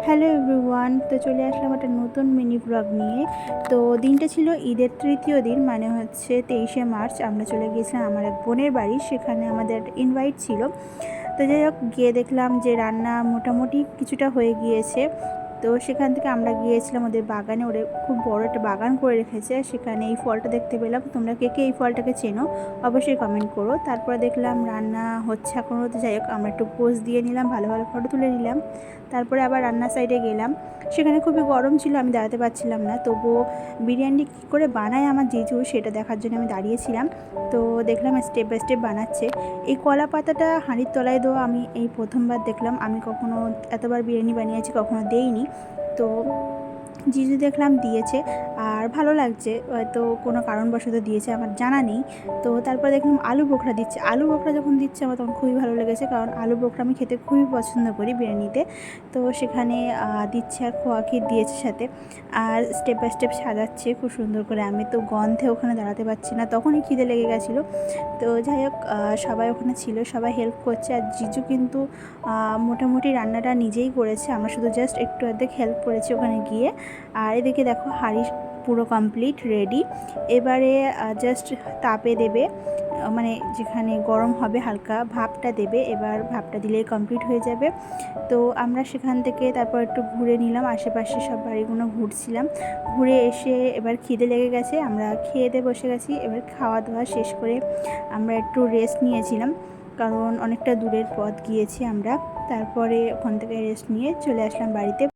Hello everyone, তো চলে আসলাম একটা নতুন মিনি ব্লগ নিয়ে। তো দিনটা ছিল ঈদের তৃতীয় দিন, মানে হচ্ছে 23শে মার্চ। আমরা চলে গিয়েছিলাম আমার এক বোনের বাড়ি, সেখানে আমাদের ইনভাইট ছিল। তো যাই হোক, গিয়ে দেখলাম যে রান্না মোটামুটি কিছুটা হয়ে গিয়েছে। তো সেখান থেকে আমরা গিয়েছিলাম ওদের বাগানে। ওরা খুব বড় একটা বাগান করে রেখেছে, সেখানে এই ফলটা দেখতে পেলাম। তোমরা কে কে এই ফলটাকে চেনো অবশ্যই কমেন্ট করো। তারপরে দেখলাম রান্না হচ্ছে এখনও। তো যাই হোক, আমরা একটু পোজ দিয়ে নিলাম, ভালো ভালো ফটো তুলে নিলাম। তারপরে আবার রান্নার সাইডে গেলাম। সেখানে খুবই গরম ছিল, আমি দাঁড়াতে পারছিলাম না। তবুও বিরিয়ানি কী করে বানায় আমার জিজু, সেটা দেখার জন্য আমি দাঁড়িয়েছিলাম। তো দেখলাম স্টেপ বাই স্টেপ বানাচ্ছে। এই কলা পাতাটা হাঁড়ির তলায় দেওয়া আমি এই প্রথমবার দেখলাম। আমি কখনো এতবার বিরিয়ানি বানিয়েছি, কখনো দেইনি। তো জিজু দেখলাম দিয়েছে, আর ভালো লাগছে। হয়তো কোনো কারণবশত দিয়েছে, আমার জানা নেই। তো তারপর দেখলাম আলু বোখরা দিচ্ছে। আলু বোখরা যখন দিচ্ছে আমার তখন খুবই ভালো লেগেছে, কারণ আলু বোখরা আমি খেতে খুবই পছন্দ করি বিরিয়ানিতে। তো সেখানে দিচ্ছে, আর খোয়া ক্ষীর দিয়েছে সাথে। আর স্টেপ বাই স্টেপ সাজাচ্ছে খুব সুন্দর করে। আমি তো গন্ধে ওখানে দাঁড়াতে পারছি না, তখনই খিদে লেগে গেছিলো। তো যাই হোক, সবাই ওখানে ছিল, সবাই হেল্প করছে। আর জিজু কিন্তু মোটামুটি রান্নাটা নিজেই করেছে, আমরা শুধু জাস্ট একটু অর্ধেক হেল্প করেছি ওখানে গিয়ে। আর এদিকে দেখো, হাঁড়ি পুরো কমপ্লিট রেডি। এবারে জাস্ট তাপে দেবে, মানে যেখানে গরম হবে হালকা ভাপটা দেবে। এবার ভাপটা দিলেই কমপ্লিট হয়ে যাবে। তো আমরা সেখান থেকে তারপর একটু ঘুরে নিলাম, আশেপাশে সব বাড়িগুলো ঘুরছিলাম। ঘুরে এসে এবার খিদে লেগে গেছে, আমরা খেয়ে দিয়ে বসে গেছি। এবার খাওয়া দাওয়া শেষ করে আমরা একটু রেস্ট নিয়েছিলাম, কারণ অনেকটা দূরের পথ গিয়েছি আমরা। তারপরে ওখান থেকে রেস্ট নিয়ে চলে আসলাম বাড়িতে।